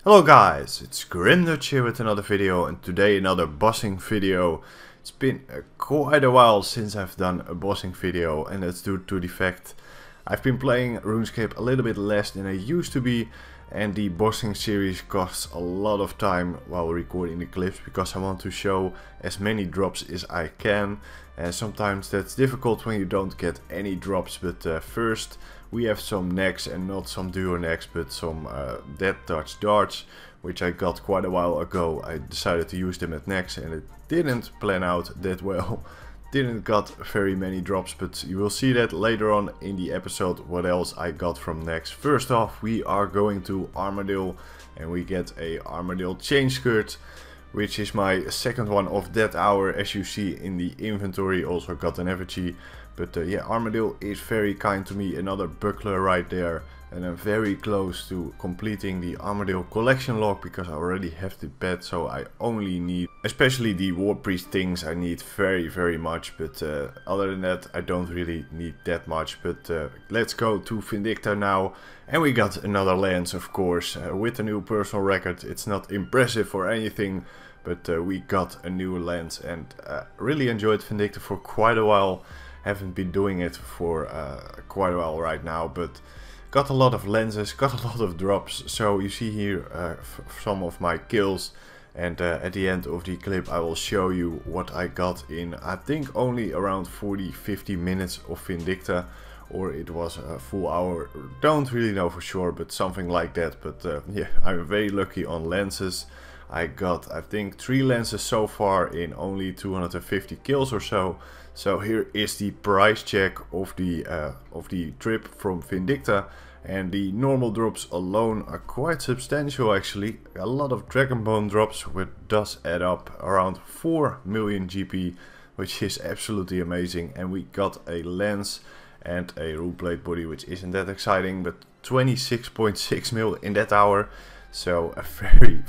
Hello guys, it's Grimdutch here with another video, and today another bossing video. It's been quite a while since I've done a bossing video, and that's due to the fact I've been playing Runescape a little bit less than I used to be, and the bossing series costs a lot of time while recording the clips because I want to show as many drops as I can, and sometimes that's difficult when you don't get any drops. But first we have some necks, and not some duo necks, but some dead touch darts, which I got quite a while ago. I decided to use them at necks and it didn't plan out that well. Didn't got very many drops, but you will see that later on in the episode what else I got from necks. First off, we are going to Armadale and we get a Armadale chain skirt, which is my second one of that hour, as you see in the inventory. Also got an effigy. But yeah, Armadale is very kind to me, another buckler right there, and I'm very close to completing the Armadale collection log because I already have the pet, so I only need, especially the War Priest things, I need very much, but other than that I don't really need that much. But let's go to Vindicta now, and we got another lance, of course, with a new personal record. It's not impressive or anything, but we got a new lance, and really enjoyed Vindicta for quite a while. Haven't been doing it for quite a while right now, but got a lot of lenses, got a lot of drops. So you see here some of my kills, and at the end of the clip I will show you what I got in, I think, only around 40-50 minutes of Vindicta, or it was a full hour, don't really know for sure, but something like that. But yeah, I'm very lucky on lenses. I got, I think, 3 lenses so far in only 250 kills or so. So here is the price check of the trip from Vindicta, and the normal drops alone are quite substantial actually. A lot of Dragon Bone drops, which does add up around 4 million GP, which is absolutely amazing. And we got a lens and a Runeplate body, which isn't that exciting, but 26.6 mil in that hour. So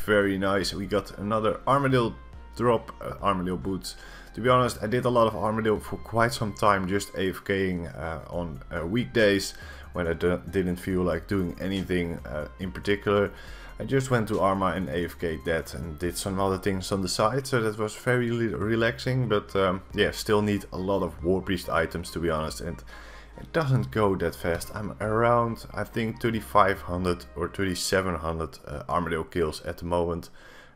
very nice. We got another Armadale drop, Armadale boots. To be honest, I did a lot of Armadale for quite some time, just AFKing on weekdays when I didn't feel like doing anything in particular. I just went to Arma and AFK'd that and did some other things on the side, so that was very relaxing. But yeah, still need a lot of War Priest items, to be honest, and it doesn't go that fast. I'm around, I think, 3500 or 3700 Armadale kills at the moment.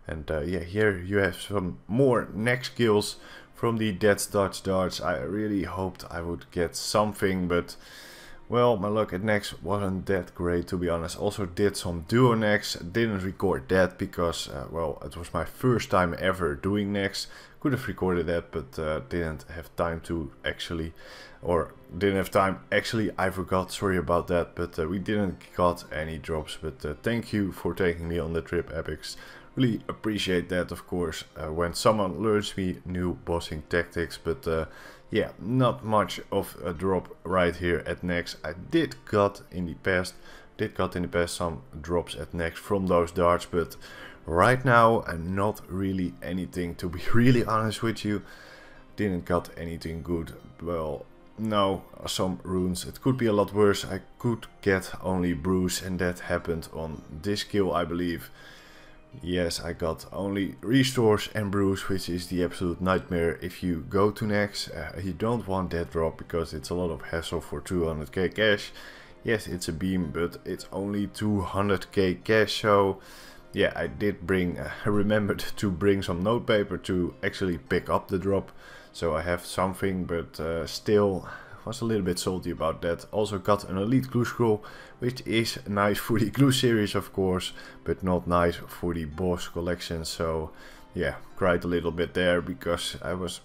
And yeah, here you have some more next kills from the dead touch darts. I really hoped I would get something, but well, my luck at next wasn't that great, to be honest. Also did some duo necks, didn't record that because well, it was my first time ever doing necks. Could have recorded that, but didn't have time to actually, or didn't have time actually, I forgot, sorry about that. But we didn't got any drops, but thank you for taking me on the trip, Epics. Really appreciate that, of course, when someone learns me new bossing tactics. But yeah, not much of a drop right here at next. I did got in the past some drops at next from those darts, but right now not really anything, to be really honest with you. Didn't got anything good. Well, no, some runes. It could be a lot worse. I could get only bruise, and that happened on this kill, I believe. Yes, I got only restores and bruise, which is the absolute nightmare if you go to next. You don't want that drop because it's a lot of hassle for 200k cash. Yes, it's a beam, but it's only 200k cash. So yeah, I did bring, I remembered to bring some notepaper to actually pick up the drop, so I have something, but still was a little bit salty about that. Also got an elite glue scroll, which is nice for the glue series, of course, but not nice for the boss collection. So yeah, cried a little bit there because I was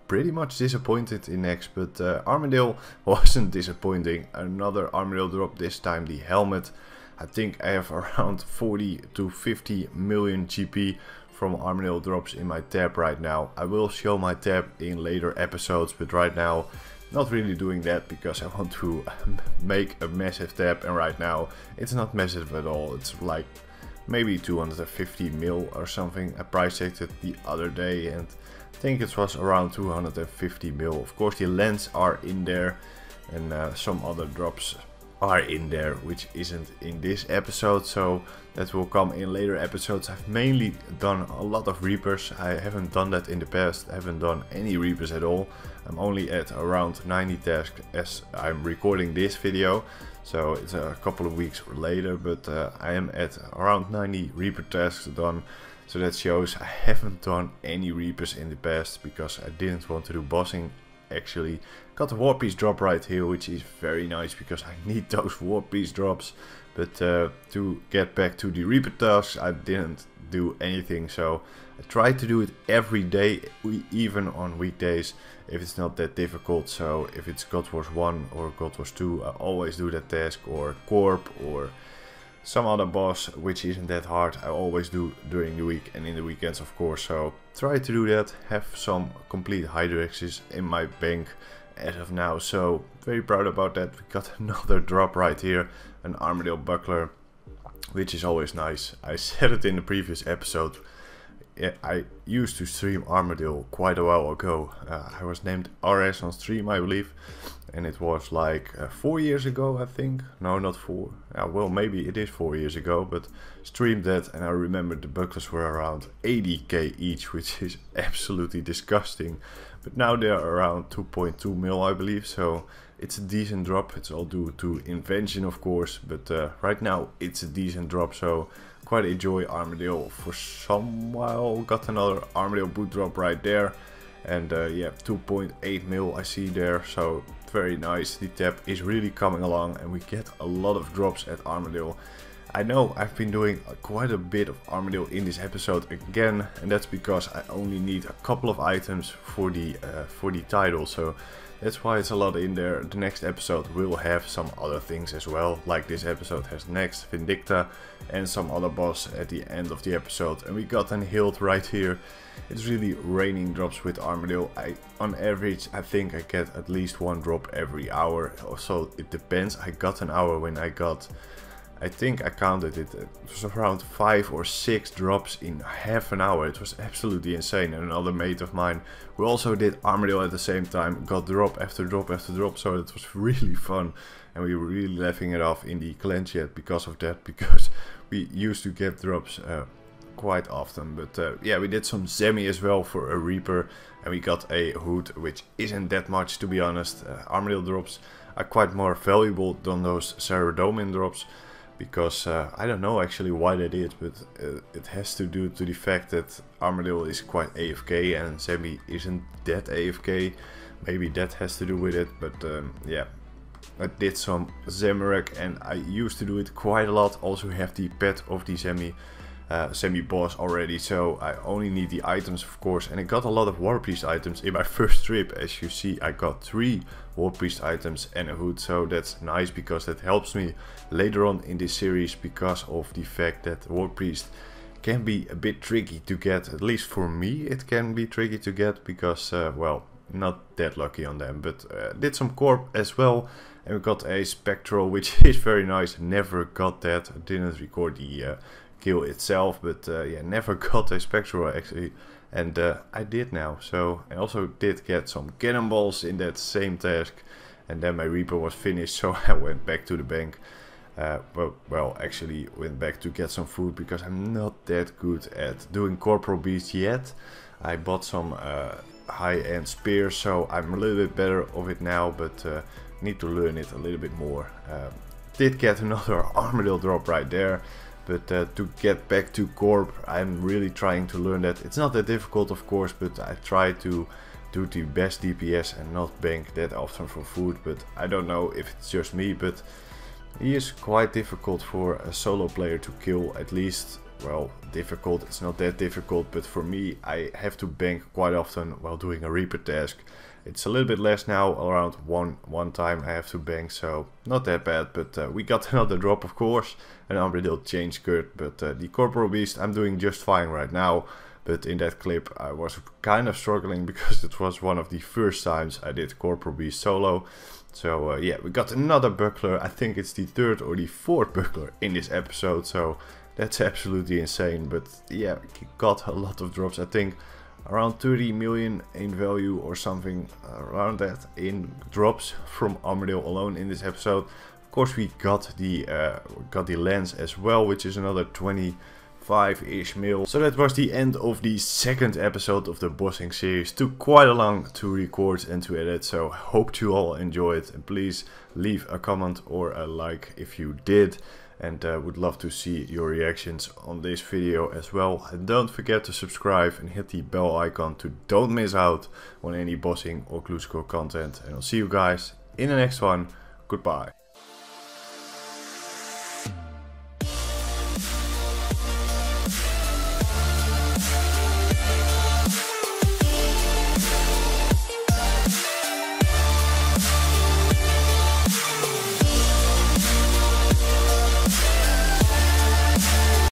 pretty much disappointed in next. But Armadale wasn't disappointing. Another Armadale drop, this time the helmet. I think I have around 40 to 50 million GP from Armadale drops in my tab right now. I will show my tab in later episodes, but right now not really doing that because I want to make a massive tab, and right now it's not massive at all. It's like maybe 250 mil or something. I price checked it the other day and I think it was around 250 mil. Of course the lens are in there and some other drops are in there, which isn't in this episode, so that will come in later episodes. I've mainly done a lot of Reapers. I haven't done that in the past. I haven't done any Reapers at all. I'm only at around 90 tasks as I'm recording this video, so it's a couple of weeks later, but I am at around 90 Reaper tasks done. So that shows I haven't done any Reapers in the past because I didn't want to do bossing. Actually got a war piece drop right here, which is very nice because I need those war piece drops. But to get back to the Reaper tasks, I didn't do anything, so I try to do it every day, even on weekdays, if it's not that difficult. So if it's God Wars 1 or God Wars 2, I always do that task, or Corp, or some other boss which isn't that hard. I always do during the week and in the weekends, of course. So try to do that, have some complete Hydrexes in my bank as of now, so very proud about that. We got another drop right here, an Armadillo buckler, which is always nice. I said it in the previous episode. Yeah, I used to stream Armadillo quite a while ago. I was named RS on stream, I believe, and it was like 4 years ago, I think. No, not 4. Well, maybe it is 4 years ago, but streamed that, and I remember the bucklers were around 80k each, which is absolutely disgusting. But now they're around 2.2 mil, I believe, so it's a decent drop. It's all due to invention, of course, but right now it's a decent drop, so quite enjoy Armadillo for some while. Got another Armadillo boot drop right there, and yeah, 2.8 mil I see there, so very nice. The tab is really coming along and we get a lot of drops at Armadillo. I know I've been doing quite a bit of Armadillo in this episode again, and that's because I only need a couple of items for the title, so that's why it's a lot in there. The next episode will have some other things as well, like this episode has next, Vindicta, and some other boss at the end of the episode. And we got an hilt right here. It's really raining drops with Armadillo. On average, I think I get at least one drop every hour. Also, it depends. I got an hour when I got, I think I counted it, it was around 5 or 6 drops in half an hour. It was absolutely insane. And another mate of mine who also did Armadillo at the same time got drop after drop after drop, so it was really fun. And we were really laughing it off in the clan chat because of that, because we used to get drops quite often. But yeah, we did some Zemi as well for a Reaper, and we got a hood, which isn't that much, to be honest. Armadillo drops are quite more valuable than those Ceredomin drops, because I don't know actually why they did, but it has to do to the fact that Armadillo is quite AFK and Zemi isn't that AFK. Maybe that has to do with it, but yeah. I did some Zamorak and I used to do it quite a lot. Also have the pet of the Zemi boss already, so I only need the items, of course. And I got a lot of War Priest items in my first trip. As you see, I got 3 War Priest items and a hood, so that's nice because that helps me later on in this series, because of the fact that War Priest can be a bit tricky to get. At least for me it can be tricky to get, because well, not that lucky on them. But did some Corp as well, and we got a Spectral, which is very nice. Never got that. I didn't record the kill itself, but yeah, never got a Spectral actually, and I did now. So I also did get some cannonballs in that same task, and then my Reaper was finished, so I went back to the bank. Well, actually went back to get some food, because I'm not that good at doing Corporal Beast yet. I bought some high-end spears, so I'm a little bit better of it now, but need to learn it a little bit more. Did get another Armadillo drop right there, but to get back to Corp, I'm really trying to learn that. It's not that difficult, of course, but I try to do the best DPS and not bank that often for food. But I don't know if it's just me, but he is quite difficult for a solo player to kill, at least. Well, difficult, it's not that difficult, but for me, I have to bank quite often while doing a Reaper task. It's a little bit less now, around one time I have to bank, so not that bad. But we got another drop, of course, an Armadillo chain skirt. But the Corporal Beast I'm doing just fine right now. But in that clip I was kind of struggling, because it was one of the first times I did Corporal Beast solo. So yeah, we got another buckler. I think it's the 3rd or the 4th buckler in this episode, so that's absolutely insane. But yeah, got a lot of drops. I think around 30 million in value or something around that in drops from Armadillo alone in this episode. Of Of course, we got the lens as well, which is another 25-ish mil. So that was the end of the second episode of the bossing series. Took quite a long to record and to edit, so hope you all enjoyed. And please leave a comment or a like if you did. And would love to see your reactions on this video as well. And don't forget to subscribe and hit the bell icon to don't miss out on any bossing or clue score content. And I'll see you guys in the next one. Goodbye.